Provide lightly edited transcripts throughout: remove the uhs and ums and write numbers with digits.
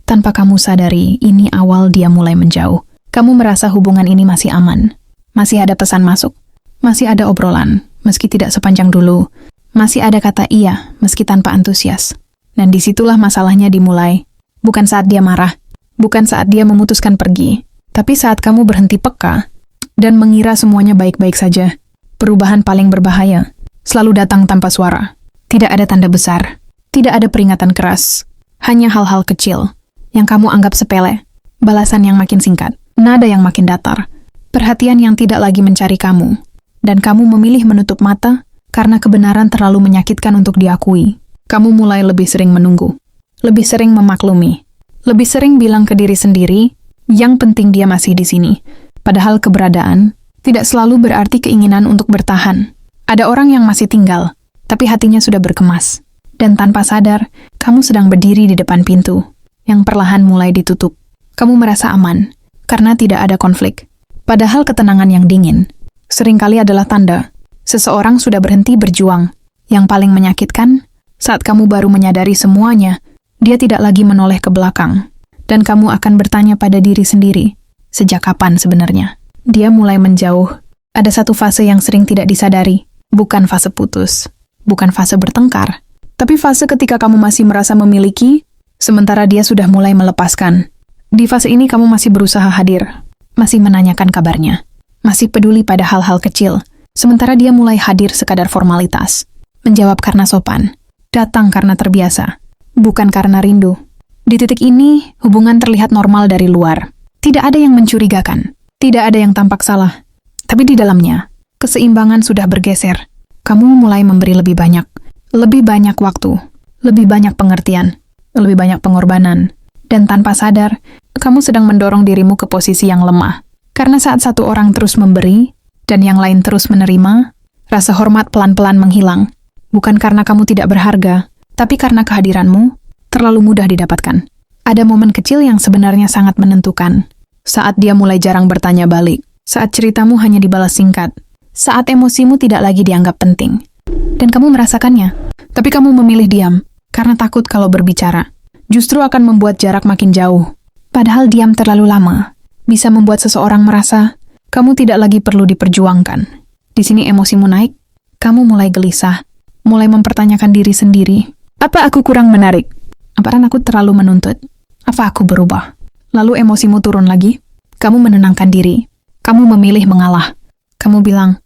Tanpa kamu sadari, ini awal dia mulai menjauh. Kamu merasa hubungan ini masih aman. Masih ada pesan masuk. Masih ada obrolan, meski tidak sepanjang dulu. Masih ada kata iya, meski tanpa antusias. Dan disitulah masalahnya dimulai. Bukan saat dia marah. Bukan saat dia memutuskan pergi. Tapi saat kamu berhenti peka dan mengira semuanya baik-baik saja. Perubahan paling berbahaya selalu datang tanpa suara. Tidak ada tanda besar. Tidak ada peringatan keras. Hanya hal-hal kecil yang kamu anggap sepele. Balasan yang makin singkat. Nada yang makin datar. Perhatian yang tidak lagi mencari kamu. Dan kamu memilih menutup mata karena kebenaran terlalu menyakitkan untuk diakui. Kamu mulai lebih sering menunggu. Lebih sering memaklumi. Lebih sering bilang ke diri sendiri, yang penting dia masih di sini. Padahal keberadaan tidak selalu berarti keinginan untuk bertahan. Ada orang yang masih tinggal, tapi hatinya sudah berkemas. Dan tanpa sadar, kamu sedang berdiri di depan pintu, yang perlahan mulai ditutup. Kamu merasa aman, karena tidak ada konflik. Padahal ketenangan yang dingin, seringkali adalah tanda seseorang sudah berhenti berjuang. Yang paling menyakitkan, saat kamu baru menyadari semuanya, dia tidak lagi menoleh ke belakang. Dan kamu akan bertanya pada diri sendiri, sejak kapan sebenarnya? Dia mulai menjauh. Ada satu fase yang sering tidak disadari, bukan fase putus, bukan fase bertengkar, tapi fase ketika kamu masih merasa memiliki, sementara dia sudah mulai melepaskan. Di fase ini kamu masih berusaha hadir, masih menanyakan kabarnya, masih peduli pada hal-hal kecil, sementara dia mulai hadir sekadar formalitas, menjawab karena sopan, datang karena terbiasa, bukan karena rindu. Di titik ini, hubungan terlihat normal dari luar. Tidak ada yang mencurigakan, tidak ada yang tampak salah. Tapi di dalamnya, keseimbangan sudah bergeser. Kamu mulai memberi lebih banyak waktu, lebih banyak pengertian, lebih banyak pengorbanan. Dan tanpa sadar, kamu sedang mendorong dirimu ke posisi yang lemah. Karena saat satu orang terus memberi, dan yang lain terus menerima, rasa hormat pelan-pelan menghilang. Bukan karena kamu tidak berharga, tapi karena kehadiranmu terlalu mudah didapatkan. Ada momen kecil yang sebenarnya sangat menentukan. Saat dia mulai jarang bertanya balik, saat ceritamu hanya dibalas singkat, saat emosimu tidak lagi dianggap penting. Dan kamu merasakannya, tapi kamu memilih diam, karena takut kalau berbicara justru akan membuat jarak makin jauh. Padahal diam terlalu lama bisa membuat seseorang merasa kamu tidak lagi perlu diperjuangkan. Di sini emosimu naik, kamu mulai gelisah, mulai mempertanyakan diri sendiri. Apa aku kurang menarik? Apa aku terlalu menuntut? Apa aku berubah? Lalu emosimu turun lagi, kamu menenangkan diri, kamu memilih mengalah. Kamu bilang,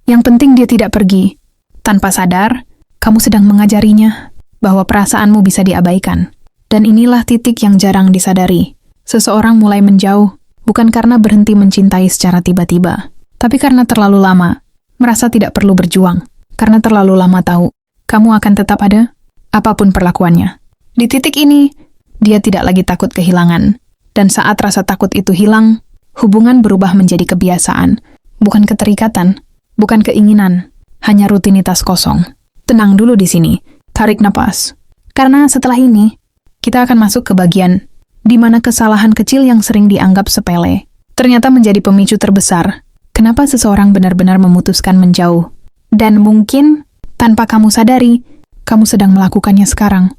yang penting dia tidak pergi. Tanpa sadar, kamu sedang mengajarinya bahwa perasaanmu bisa diabaikan. Dan inilah titik yang jarang disadari. Seseorang mulai menjauh, bukan karena berhenti mencintai secara tiba-tiba, tapi karena terlalu lama, merasa tidak perlu berjuang. Karena terlalu lama tahu, kamu akan tetap ada, apapun perlakuannya. Di titik ini, dia tidak lagi takut kehilangan. Dan saat rasa takut itu hilang, hubungan berubah menjadi kebiasaan. Bukan keterikatan, bukan keinginan, hanya rutinitas kosong. Tenang dulu di sini, tarik napas. Karena setelah ini, kita akan masuk ke bagian di mana kesalahan kecil yang sering dianggap sepele ternyata menjadi pemicu terbesar. Kenapa seseorang benar-benar memutuskan menjauh? Dan mungkin, tanpa kamu sadari, kamu sedang melakukannya sekarang.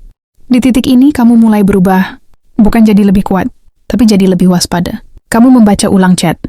Di titik ini, kamu mulai berubah. Bukan jadi lebih kuat, tapi jadi lebih waspada. Kamu membaca ulang chat,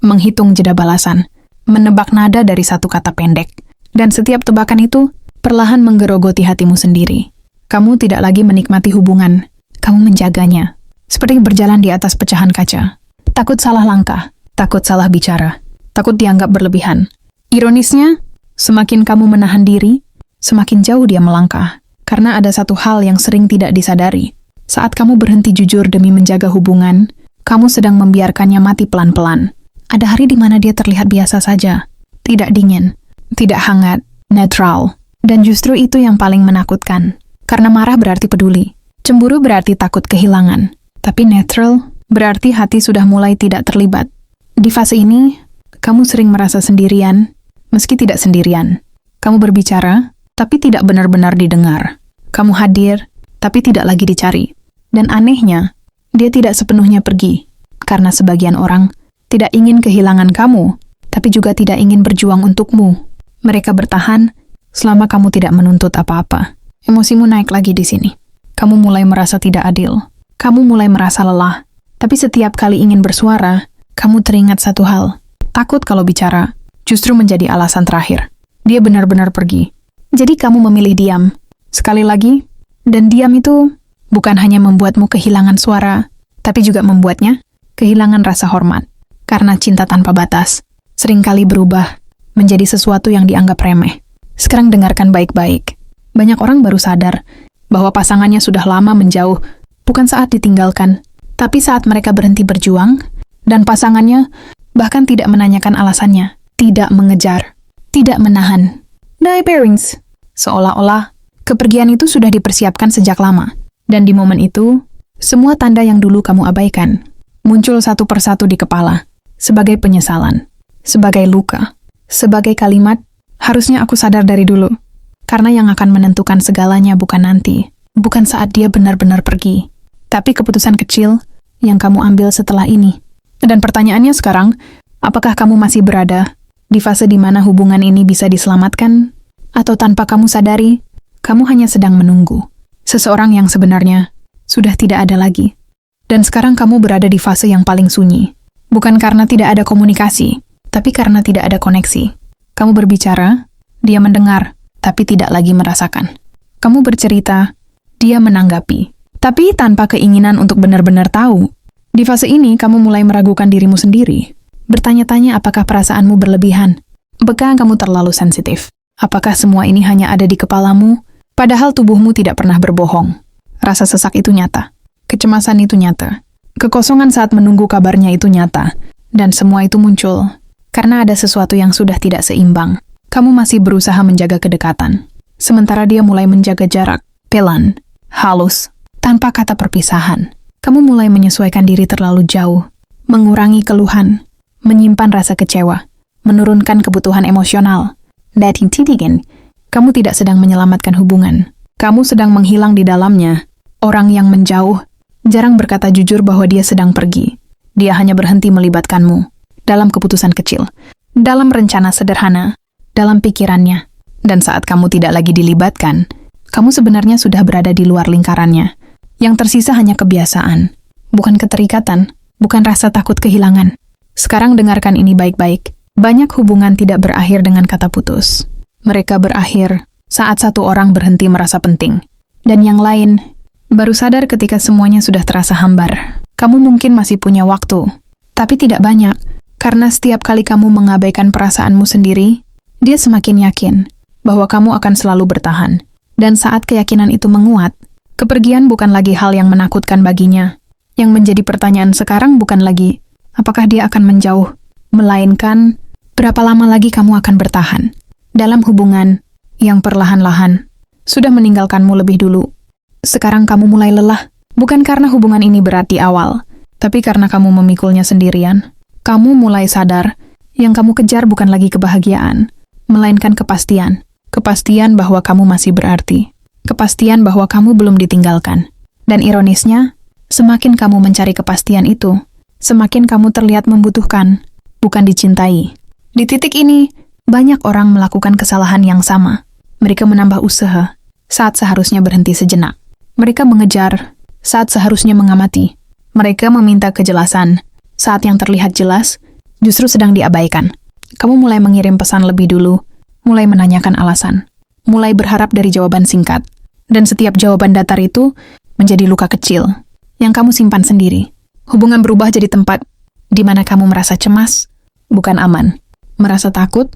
menghitung jeda balasan, menebak nada dari satu kata pendek. Dan setiap tebakan itu perlahan menggerogoti hatimu sendiri. Kamu tidak lagi menikmati hubungan, kamu menjaganya. Seperti berjalan di atas pecahan kaca. Takut salah langkah, takut salah bicara, takut dianggap berlebihan. Ironisnya, semakin kamu menahan diri, semakin jauh dia melangkah. Karena ada satu hal yang sering tidak disadari. Saat kamu berhenti jujur demi menjaga hubungan, kamu sedang membiarkannya mati pelan-pelan. Ada hari di mana dia terlihat biasa saja, tidak dingin, tidak hangat, netral. Dan justru itu yang paling menakutkan. Karena marah berarti peduli, cemburu berarti takut kehilangan. Tapi netral berarti hati sudah mulai tidak terlibat. Di fase ini, kamu sering merasa sendirian, meski tidak sendirian. Kamu berbicara, tapi tidak benar-benar didengar. Kamu hadir, tapi tidak lagi dicari. Dan anehnya, dia tidak sepenuhnya pergi. Karena sebagian orang tidak ingin kehilangan kamu, tapi juga tidak ingin berjuang untukmu. Mereka bertahan selama kamu tidak menuntut apa-apa. Emosimu naik lagi di sini. Kamu mulai merasa tidak adil. Kamu mulai merasa lelah. Tapi setiap kali ingin bersuara, kamu teringat satu hal. Takut kalau bicara, justru menjadi alasan terakhir. Dia benar-benar pergi. Jadi kamu memilih diam. Sekali lagi, dan diam itu bukan hanya membuatmu kehilangan suara, tapi juga membuatnya kehilangan rasa hormat. Karena cinta tanpa batas seringkali berubah menjadi sesuatu yang dianggap remeh. Sekarang dengarkan baik-baik. Banyak orang baru sadar bahwa pasangannya sudah lama menjauh, bukan saat ditinggalkan, tapi saat mereka berhenti berjuang, dan pasangannya bahkan tidak menanyakan alasannya, tidak mengejar, tidak menahan. Die parents. Seolah-olah kepergian itu sudah dipersiapkan sejak lama. Dan di momen itu, semua tanda yang dulu kamu abaikan muncul satu persatu di kepala, sebagai penyesalan, sebagai luka, sebagai kalimat, harusnya aku sadar dari dulu. Karena yang akan menentukan segalanya bukan nanti, bukan saat dia benar-benar pergi, tapi keputusan kecil yang kamu ambil setelah ini. Dan pertanyaannya sekarang, apakah kamu masih berada di fase di mana hubungan ini bisa diselamatkan? Atau tanpa kamu sadari, kamu hanya sedang menunggu seseorang yang sebenarnya sudah tidak ada lagi. Dan sekarang kamu berada di fase yang paling sunyi. Bukan karena tidak ada komunikasi, tapi karena tidak ada koneksi. Kamu berbicara, dia mendengar, tapi tidak lagi merasakan. Kamu bercerita, dia menanggapi, tapi tanpa keinginan untuk benar-benar tahu. Di fase ini, kamu mulai meragukan dirimu sendiri. Bertanya-tanya apakah perasaanmu berlebihan. Apakah kamu terlalu sensitif? Apakah semua ini hanya ada di kepalamu? Padahal tubuhmu tidak pernah berbohong. Rasa sesak itu nyata. Kecemasan itu nyata. Kekosongan saat menunggu kabarnya itu nyata. Dan semua itu muncul karena ada sesuatu yang sudah tidak seimbang. Kamu masih berusaha menjaga kedekatan. Sementara dia mulai menjaga jarak, pelan, halus, tanpa kata perpisahan. Kamu mulai menyesuaikan diri terlalu jauh, mengurangi keluhan, menyimpan rasa kecewa, menurunkan kebutuhan emosional. Dating tidigen, kamu tidak sedang menyelamatkan hubungan. Kamu sedang menghilang di dalamnya. Orang yang menjauh jarang berkata jujur bahwa dia sedang pergi. Dia hanya berhenti melibatkanmu dalam keputusan kecil, dalam rencana sederhana, dalam pikirannya. Dan saat kamu tidak lagi dilibatkan, kamu sebenarnya sudah berada di luar lingkarannya. Yang tersisa hanya kebiasaan, bukan keterikatan, bukan rasa takut kehilangan. Sekarang dengarkan ini baik-baik. Banyak hubungan tidak berakhir dengan kata putus. Mereka berakhir saat satu orang berhenti merasa penting. Dan yang lain baru sadar ketika semuanya sudah terasa hambar. Kamu mungkin masih punya waktu, tapi tidak banyak. Karena setiap kali kamu mengabaikan perasaanmu sendiri, dia semakin yakin bahwa kamu akan selalu bertahan. Dan saat keyakinan itu menguat, kepergian bukan lagi hal yang menakutkan baginya. Yang menjadi pertanyaan sekarang bukan lagi, apakah dia akan menjauh? Melainkan, berapa lama lagi kamu akan bertahan dalam hubungan yang perlahan-lahan sudah meninggalkanmu lebih dulu. Sekarang kamu mulai lelah, bukan karena hubungan ini berat di awal, tapi karena kamu memikulnya sendirian. Kamu mulai sadar, yang kamu kejar bukan lagi kebahagiaan, melainkan kepastian. Kepastian bahwa kamu masih berarti. Kepastian bahwa kamu belum ditinggalkan. Dan ironisnya, semakin kamu mencari kepastian itu, semakin kamu terlihat membutuhkan, bukan dicintai. Di titik ini, banyak orang melakukan kesalahan yang sama. Mereka menambah usaha saat seharusnya berhenti sejenak. Mereka mengejar saat seharusnya mengamati. Mereka meminta kejelasan saat yang terlihat jelas justru sedang diabaikan. Kamu mulai mengirim pesan lebih dulu, mulai menanyakan alasan, mulai berharap dari jawaban singkat. Dan setiap jawaban datar itu menjadi luka kecil yang kamu simpan sendiri. Hubungan berubah jadi tempat di mana kamu merasa cemas, bukan aman. Merasa takut,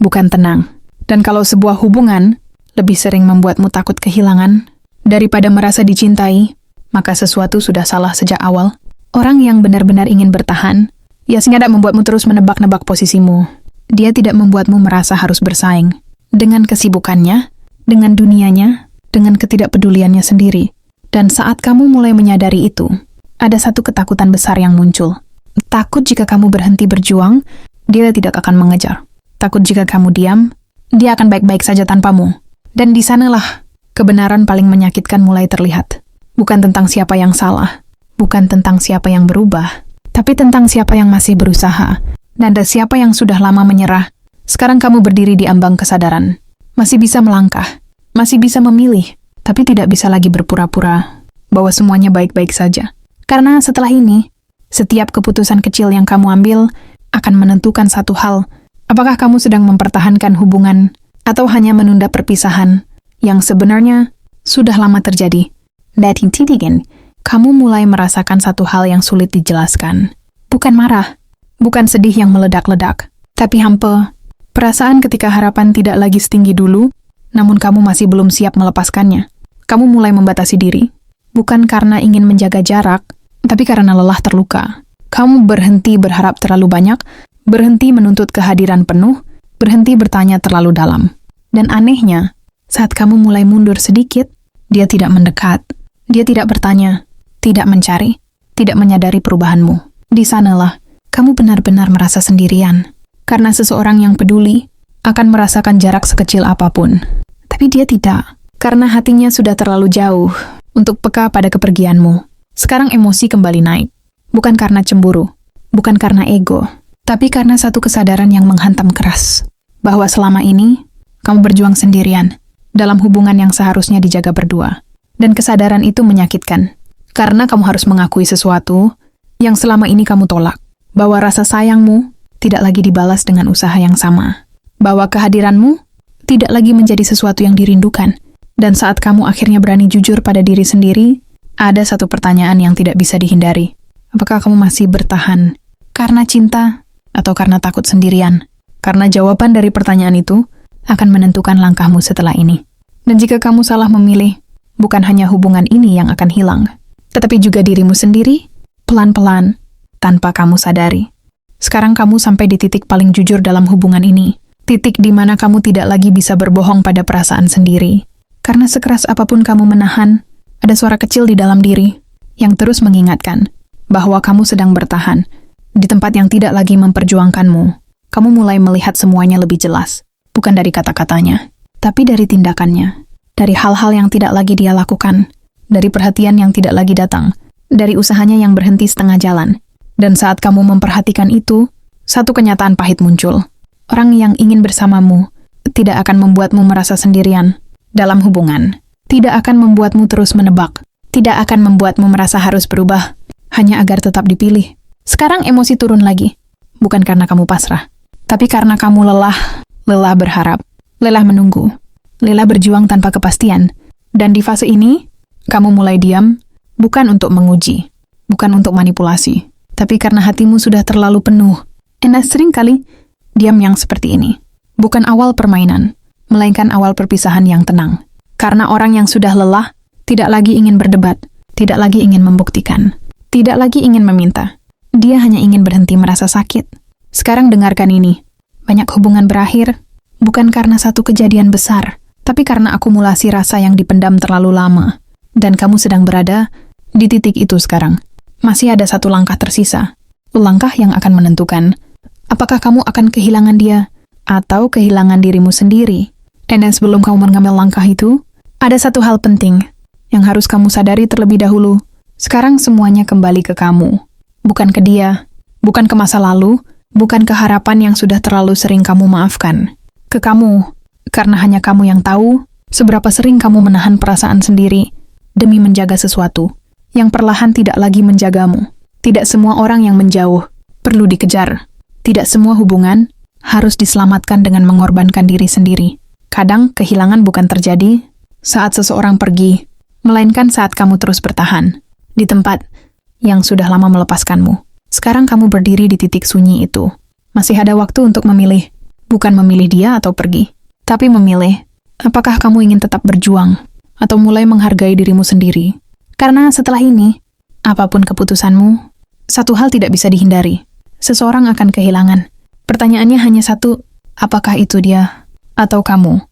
bukan tenang. Dan kalau sebuah hubungan lebih sering membuatmu takut kehilangan daripada merasa dicintai, maka sesuatu sudah salah sejak awal. Orang yang benar-benar ingin bertahan, ia tidak membuatmu terus menebak-nebak posisimu. Dia tidak membuatmu merasa harus bersaing dengan kesibukannya, dengan dunianya, dengan ketidakpeduliannya sendiri. Dan saat kamu mulai menyadari itu, ada satu ketakutan besar yang muncul. Takut jika kamu berhenti berjuang, dia tidak akan mengejar. Takut jika kamu diam, dia akan baik-baik saja tanpamu. Dan di sanalah kebenaran paling menyakitkan mulai terlihat. Bukan tentang siapa yang salah, bukan tentang siapa yang berubah, tapi tentang siapa yang masih berusaha, dan ada siapa yang sudah lama menyerah. Sekarang kamu berdiri di ambang kesadaran. Masih bisa melangkah, masih bisa memilih, tapi tidak bisa lagi berpura-pura bahwa semuanya baik-baik saja. Karena setelah ini, setiap keputusan kecil yang kamu ambil akan menentukan satu hal. Apakah kamu sedang mempertahankan hubungan atau hanya menunda perpisahan yang sebenarnya sudah lama terjadi? Dari titik, kamu mulai merasakan satu hal yang sulit dijelaskan. Bukan marah, bukan sedih yang meledak-ledak, tapi hampa. Perasaan ketika harapan tidak lagi setinggi dulu, namun kamu masih belum siap melepaskannya. Kamu mulai membatasi diri, bukan karena ingin menjaga jarak, tapi karena lelah terluka. Kamu berhenti berharap terlalu banyak, berhenti menuntut kehadiran penuh, berhenti bertanya terlalu dalam. Dan anehnya, saat kamu mulai mundur sedikit, dia tidak mendekat. Dia tidak bertanya, tidak mencari, tidak menyadari perubahanmu. Di sanalah, kamu benar-benar merasa sendirian. Karena seseorang yang peduli akan merasakan jarak sekecil apapun. Tapi dia tidak, karena hatinya sudah terlalu jauh untuk peka pada kepergianmu. Sekarang emosi kembali naik. Bukan karena cemburu, bukan karena ego, tapi karena satu kesadaran yang menghantam keras. Bahwa selama ini, kamu berjuang sendirian dalam hubungan yang seharusnya dijaga berdua. Dan kesadaran itu menyakitkan, karena kamu harus mengakui sesuatu yang selama ini kamu tolak. Bahwa rasa sayangmu tidak lagi dibalas dengan usaha yang sama. Bahwa kehadiranmu tidak lagi menjadi sesuatu yang dirindukan. Dan saat kamu akhirnya berani jujur pada diri sendiri, ada satu pertanyaan yang tidak bisa dihindari. Apakah kamu masih bertahan karena cinta atau karena takut sendirian? Karena jawaban dari pertanyaan itu akan menentukan langkahmu setelah ini. Dan jika kamu salah memilih, bukan hanya hubungan ini yang akan hilang, tetapi juga dirimu sendiri, pelan-pelan, tanpa kamu sadari. Sekarang kamu sampai di titik paling jujur dalam hubungan ini. Titik di mana kamu tidak lagi bisa berbohong pada perasaan sendiri. Karena sekeras apapun kamu menahan, ada suara kecil di dalam diri yang terus mengingatkan bahwa kamu sedang bertahan. Di tempat yang tidak lagi memperjuangkanmu, kamu mulai melihat semuanya lebih jelas. Bukan dari kata-katanya, tapi dari tindakannya. Dari hal-hal yang tidak lagi dia lakukan, dari perhatian yang tidak lagi datang, dari usahanya yang berhenti setengah jalan. Dan saat kamu memperhatikan itu, satu kenyataan pahit muncul. Orang yang ingin bersamamu tidak akan membuatmu merasa sendirian dalam hubungan. Tidak akan membuatmu terus menebak. Tidak akan membuatmu merasa harus berubah, hanya agar tetap dipilih. Sekarang emosi turun lagi. Bukan karena kamu pasrah, tapi karena kamu lelah berharap, lelah menunggu. Lelah berjuang tanpa kepastian. Dan di fase ini, kamu mulai diam, bukan untuk menguji, bukan untuk manipulasi, tapi karena hatimu sudah terlalu penuh. Dan sering kali, diam yang seperti ini bukan awal permainan, melainkan awal perpisahan yang tenang. Karena orang yang sudah lelah, tidak lagi ingin berdebat, tidak lagi ingin membuktikan, tidak lagi ingin meminta. Dia hanya ingin berhenti merasa sakit. Sekarang dengarkan ini. Banyak hubungan berakhir, bukan karena satu kejadian besar, tapi karena akumulasi rasa yang dipendam terlalu lama. Dan kamu sedang berada di titik itu sekarang. Masih ada satu langkah tersisa. Langkah yang akan menentukan apakah kamu akan kehilangan dia atau kehilangan dirimu sendiri. Dan sebelum kamu mengambil langkah itu, ada satu hal penting yang harus kamu sadari terlebih dahulu. Sekarang semuanya kembali ke kamu. Bukan ke dia, bukan ke masa lalu, bukan ke harapan yang sudah terlalu sering kamu maafkan. Ke kamu. Karena hanya kamu yang tahu seberapa sering kamu menahan perasaan sendiri demi menjaga sesuatu yang perlahan tidak lagi menjagamu. Tidak semua orang yang menjauh perlu dikejar. Tidak semua hubungan harus diselamatkan dengan mengorbankan diri sendiri. Kadang kehilangan bukan terjadi saat seseorang pergi, melainkan saat kamu terus bertahan di tempat yang sudah lama melepaskanmu. Sekarang kamu berdiri di titik sunyi itu. Masih ada waktu untuk memilih, bukan memilih dia atau pergi. Tapi memilih, apakah kamu ingin tetap berjuang atau mulai menghargai dirimu sendiri? Karena setelah ini, apapun keputusanmu, satu hal tidak bisa dihindari. Seseorang akan kehilangan. Pertanyaannya hanya satu, apakah itu dia atau kamu?